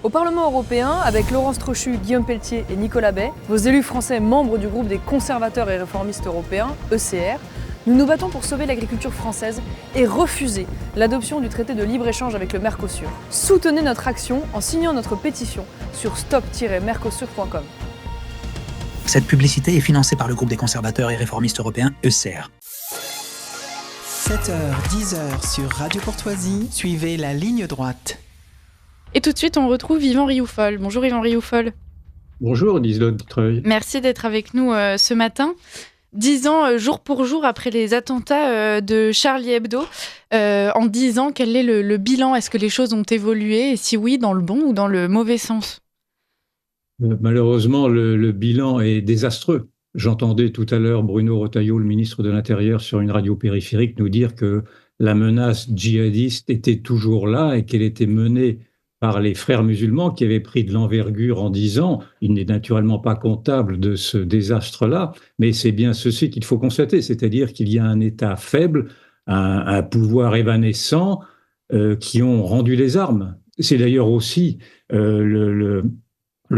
Au Parlement européen, avec Laurence Trochu, Guillaume Pelletier et Nicolas Bay, vos élus français membres du groupe des conservateurs et réformistes européens, ECR, nous nous battons pour sauver l'agriculture française et refuser l'adoption du traité de libre-échange avec le Mercosur. Soutenez notre action en signant notre pétition sur stop-mercosur.com. Cette publicité est financée par le groupe des conservateurs et réformistes européens, ECR. 7h, 10h sur Radio Courtoisie, suivez la ligne droite. Et tout de suite, on retrouve Yvan Rioufol. Bonjour Yvan Rioufol. Bonjour Liselotte Treuil. Merci d'être avec nous ce matin. 10 ans, jour pour jour, après les attentats de Charlie Hebdo. En 10 ans, quel est le bilan ? Est-ce que les choses ont évolué ? Et si oui, dans le bon ou dans le mauvais sens ? Malheureusement, le bilan est désastreux. J'entendais tout à l'heure Bruno Retailleau, le ministre de l'Intérieur, sur une radio périphérique, nous dire que la menace djihadiste était toujours là et qu'elle était menée par les frères musulmans qui avaient pris de l'envergure en 10 ans. Il n'est naturellement pas comptable de ce désastre-là, mais c'est bien ceci qu'il faut constater, c'est-à-dire qu'il y a un État faible, un pouvoir évanescent qui ont rendu les armes. C'est d'ailleurs aussi le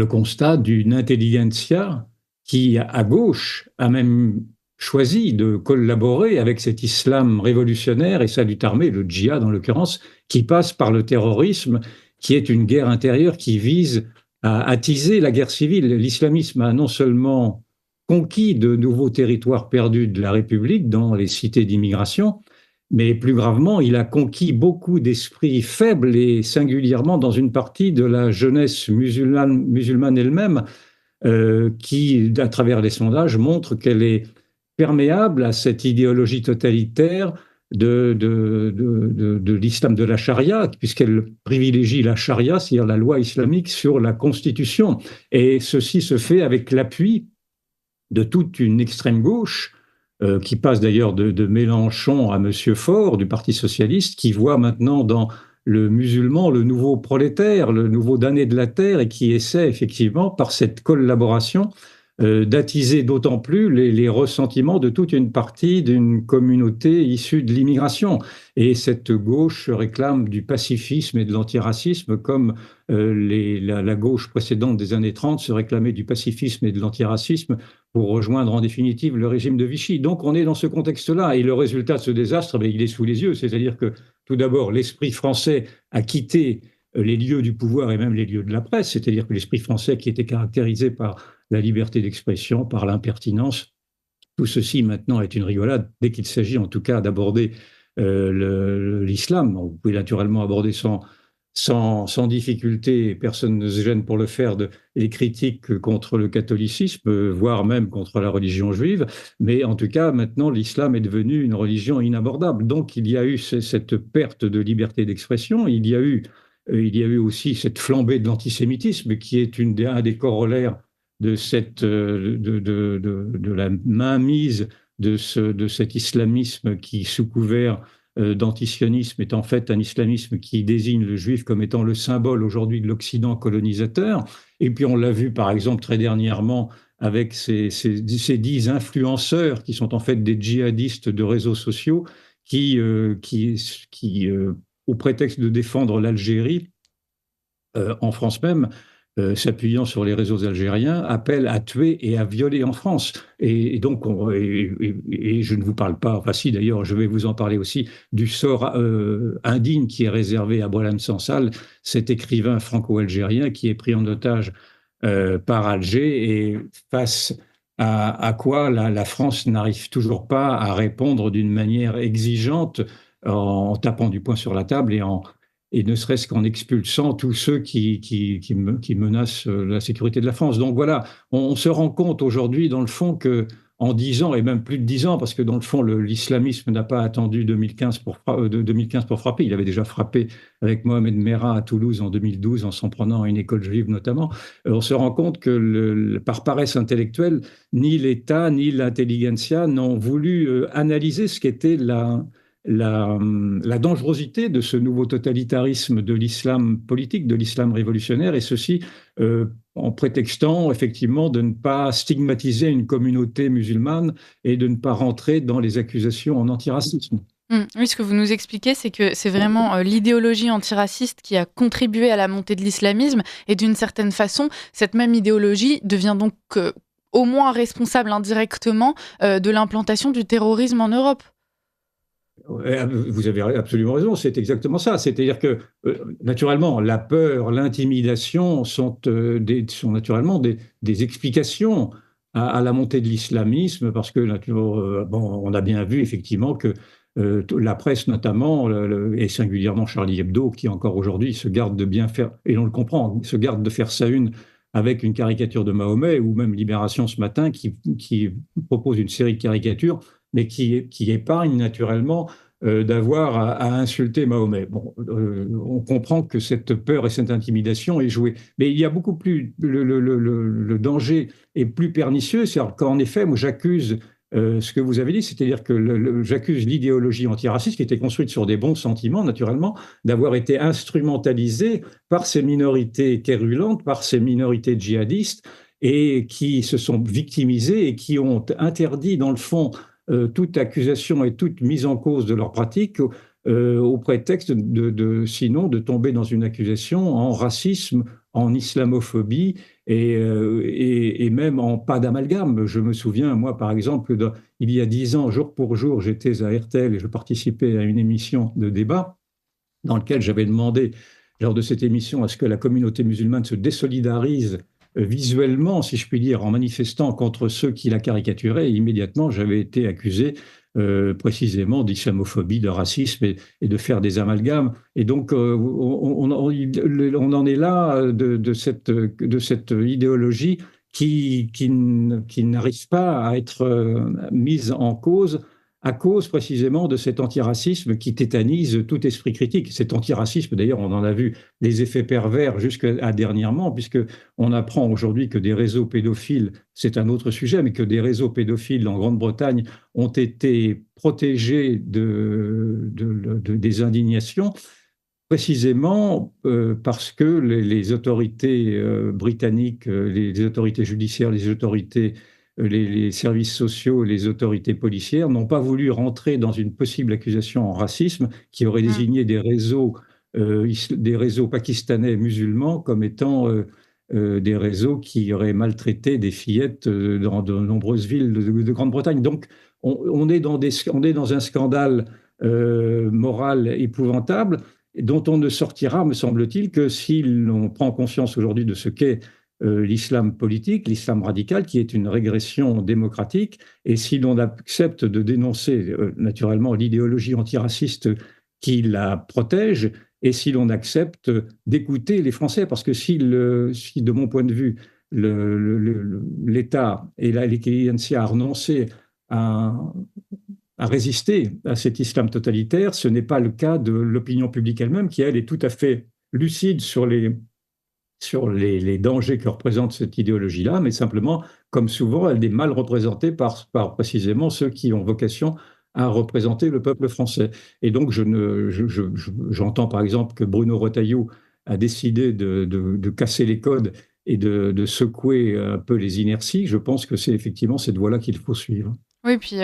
constat d'une intelligentsia qui, à gauche, a même choisi de collaborer avec cet islam révolutionnaire et salutarmé, le djihad en l'occurrence, qui passe par le terrorisme, qui est une guerre intérieure qui vise à attiser la guerre civile. L'islamisme a non seulement conquis de nouveaux territoires perdus de la République dans les cités d'immigration, mais plus gravement, il a conquis beaucoup d'esprits faibles et singulièrement dans une partie de la jeunesse musulmane elle-même, qui, à travers les sondages, montre qu'elle est perméable à cette idéologie totalitaire de l'islam de la charia, puisqu'elle privilégie la charia, c'est-à-dire la loi islamique, sur la constitution. Et ceci se fait avec l'appui de toute une extrême gauche, qui passe d'ailleurs de Mélenchon à M. Faure, du Parti socialiste, qui voit maintenant dans le musulman le nouveau prolétaire, le nouveau damné de la terre, et qui essaie effectivement, par cette collaboration, d'attiser d'autant plus les ressentiments de toute une partie d'une communauté issue de l'immigration. Et cette gauche réclame du pacifisme et de l'antiracisme comme la gauche précédente des années 30 se réclamait du pacifisme et de l'antiracisme pour rejoindre en définitive le régime de Vichy. Donc on est dans ce contexte-là et le résultat de ce désastre, il est sous les yeux. C'est-à-dire que tout d'abord, l'esprit français a quitté les lieux du pouvoir et même les lieux de la presse, c'est-à-dire que l'esprit français qui était caractérisé par la liberté d'expression, par l'impertinence, tout ceci maintenant est une rigolade dès qu'il s'agit en tout cas d'aborder l'islam. Vous pouvez naturellement aborder sans difficulté, personne ne se gêne pour le faire, les critiques contre le catholicisme, voire même contre la religion juive, mais en tout cas maintenant l'islam est devenu une religion inabordable. Donc il y a eu cette perte de liberté d'expression, il y a eu aussi cette flambée de l'antisémitisme qui est un des corollaires de la mainmise de cet islamisme qui, sous couvert d'antisionisme, est en fait un islamisme qui désigne le juif comme étant le symbole aujourd'hui de l'Occident colonisateur. Et puis on l'a vu par exemple très dernièrement avec ces 10 influenceurs qui sont en fait des djihadistes de réseaux sociaux qui au prétexte de défendre l'Algérie, en France même, s'appuyant sur les réseaux algériens, appellent à tuer et à violer en France. Et donc, je ne vous parle pas, enfin si d'ailleurs, je vais vous en parler aussi, du sort indigne qui est réservé à Boualem Sansal, cet écrivain franco-algérien qui est pris en otage par Alger, et face à quoi la France n'arrive toujours pas à répondre d'une manière exigeante en tapant du poing sur la table et ne serait-ce qu'en expulsant tous ceux qui menacent la sécurité de la France. Donc voilà, on se rend compte aujourd'hui, dans le fond, qu'en 10 ans, et même plus de 10 ans, parce que dans le fond, l'islamisme n'a pas attendu 2015 pour frapper. Il avait déjà frappé avec Mohamed Merah à Toulouse en 2012, en s'en prenant à une école juive notamment. On se rend compte que par paresse intellectuelle, ni l'État, ni l'intelligentsia n'ont voulu analyser ce qu'était la dangerosité de ce nouveau totalitarisme de l'islam politique, de l'islam révolutionnaire, et ceci en prétextant effectivement de ne pas stigmatiser une communauté musulmane et de ne pas rentrer dans les accusations en antiracisme. Oui, ce que vous nous expliquez, c'est que c'est vraiment l'idéologie antiraciste qui a contribué à la montée de l'islamisme, et d'une certaine façon, cette même idéologie devient donc au moins responsable indirectement de l'implantation du terrorisme en Europe. Vous avez absolument raison, c'est exactement ça. C'est-à-dire que, naturellement, la peur, l'intimidation sont naturellement des explications à la montée de l'islamisme, parce que, on a bien vu effectivement que la presse notamment, et singulièrement Charlie Hebdo, qui encore aujourd'hui se garde de bien faire, et on le comprend, se garde de faire sa une avec une caricature de Mahomet, ou même Libération ce matin, qui propose une série de caricatures, mais qui épargne naturellement d'avoir à insulter Mahomet. Bon, on comprend que cette peur et cette intimidation est jouée. Mais il y a beaucoup plus... Le danger est plus pernicieux, c'est-à-dire qu'en effet, moi j'accuse ce que vous avez dit, c'est-à-dire que j'accuse l'idéologie antiraciste, qui était construite sur des bons sentiments, naturellement, d'avoir été instrumentalisée par ces minorités quérulantes, par ces minorités djihadistes, et qui se sont victimisées et qui ont interdit, dans le fond, toute accusation et toute mise en cause de leurs pratiques, au prétexte sinon de tomber dans une accusation en racisme, en islamophobie et même en pas d'amalgame. Je me souviens, moi, par exemple, il y a 10 ans, jour pour jour, j'étais à RTL et je participais à une émission de débat dans laquelle j'avais demandé, lors de cette émission, à ce que la communauté musulmane se désolidarise visuellement, si je puis dire, en manifestant contre ceux qui la caricaturaient. Et immédiatement, j'avais été accusé précisément d'islamophobie, de racisme et de faire des amalgames. Et donc, on en est là de cette idéologie qui n'arrive pas à être mise en cause à cause précisément de cet antiracisme qui tétanise tout esprit critique. Cet antiracisme, d'ailleurs, on en a vu les effets pervers jusqu'à dernièrement, puisqu'on apprend aujourd'hui que des réseaux pédophiles, c'est un autre sujet, mais que des réseaux pédophiles en Grande-Bretagne ont été protégés des indignations, précisément parce que les autorités britanniques, les autorités judiciaires, les services sociaux, les autorités policières n'ont pas voulu rentrer dans une possible accusation en racisme qui aurait désigné des réseaux pakistanais musulmans comme étant des réseaux qui auraient maltraité des fillettes dans de nombreuses villes de Grande-Bretagne. Donc, on est dans un scandale moral épouvantable dont on ne sortira, me semble-t-il, que si l'on prend conscience aujourd'hui de ce qu'est l'islam politique, l'islam radical, qui est une régression démocratique, et si l'on accepte de dénoncer naturellement l'idéologie antiraciste qui la protège, et si l'on accepte d'écouter les Français, parce que si de mon point de vue, l'État et l'intelligentsia a renoncé à résister à cet islam totalitaire, ce n'est pas le cas de l'opinion publique elle-même, qui, elle, est tout à fait lucide sur les dangers que représente cette idéologie-là, mais simplement, comme souvent, elle est mal représentée par précisément ceux qui ont vocation à représenter le peuple français. Et donc, j'entends par exemple que Bruno Retailleau a décidé de casser les codes et de secouer un peu les inerties. Je pense que c'est effectivement cette voie-là qu'il faut suivre. Oui, puis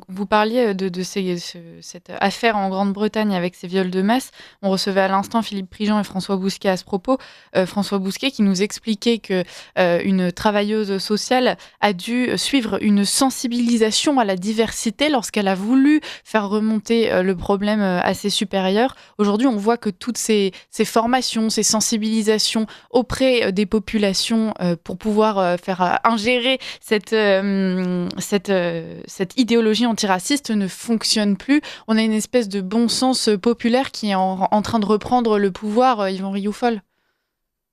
vous parliez de cette affaire en Grande-Bretagne avec ces viols de masse. On recevait à l'instant Philippe Prigent et François Bousquet à ce propos. François Bousquet qui nous expliquait qu'une travailleuse sociale a dû suivre une sensibilisation à la diversité lorsqu'elle a voulu faire remonter le problème à ses supérieurs. Aujourd'hui, on voit que toutes ces formations, ces sensibilisations auprès des populations pour pouvoir faire ingérer cette idéologie antiraciste ne fonctionne plus. On a une espèce de bon sens populaire qui est en train de reprendre le pouvoir, Yvan Rioufol.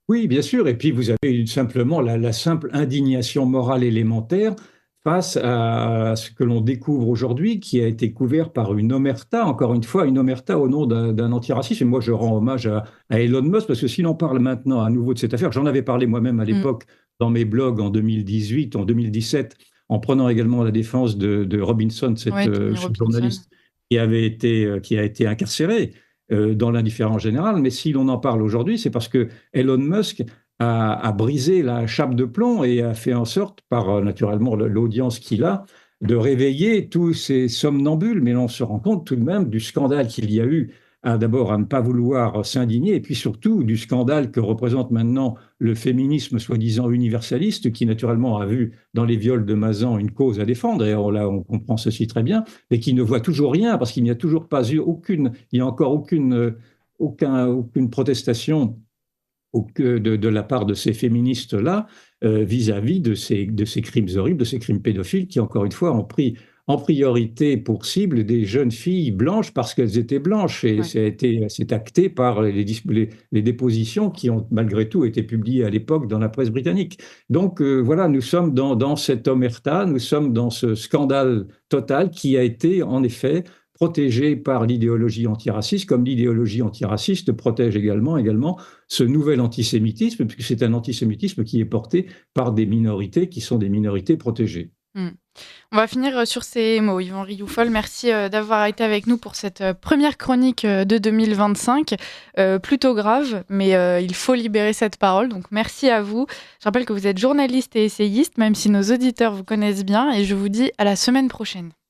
Oui, bien sûr. Et puis, vous avez simplement la simple indignation morale élémentaire face à ce que l'on découvre aujourd'hui, qui a été couvert par une omerta, encore une fois, une omerta au nom d'un antiracisme. Et moi, je rends hommage à Elon Musk, parce que si l'on parle maintenant à nouveau de cette affaire, j'en avais parlé moi-même à l'époque dans mes blogs en 2018, en 2017, en prenant également la défense de Robinson, cette journaliste qui a été incarcérée dans l'indifférence générale. Mais si l'on en parle aujourd'hui, c'est parce que Elon Musk a brisé la chape de plomb et a fait en sorte, par naturellement l'audience qu'il a, de réveiller tous ces somnambules, mais on se rend compte tout de même du scandale qu'il y a eu d'abord à ne pas vouloir s'indigner, et puis surtout du scandale que représente maintenant le féminisme soi-disant universaliste, qui naturellement a vu dans les viols de Mazan une cause à défendre, et là on comprend ceci très bien, mais qui ne voit toujours rien, parce qu'il n'y a toujours pas eu il n'y a encore aucune protestation de la part de ces féministes-là vis-à-vis de ces crimes horribles, de ces crimes pédophiles qui, encore une fois, ont pris en priorité pour cible des jeunes filles blanches parce qu'elles étaient blanches. Et c'est acté par les dépositions qui ont malgré tout été publiées à l'époque dans la presse britannique. Donc voilà, nous sommes dans cette omerta, nous sommes dans ce scandale total qui a été en effet protégé par l'idéologie antiraciste, comme l'idéologie antiraciste protège également ce nouvel antisémitisme, puisque c'est un antisémitisme qui est porté par des minorités qui sont des minorités protégées. On va finir sur ces mots. Yvan Rioufol, merci d'avoir été avec nous pour cette première chronique de 2025. Plutôt grave, mais il faut libérer cette parole. Donc merci à vous. Je rappelle que vous êtes journaliste et essayiste, même si nos auditeurs vous connaissent bien. Et je vous dis à la semaine prochaine.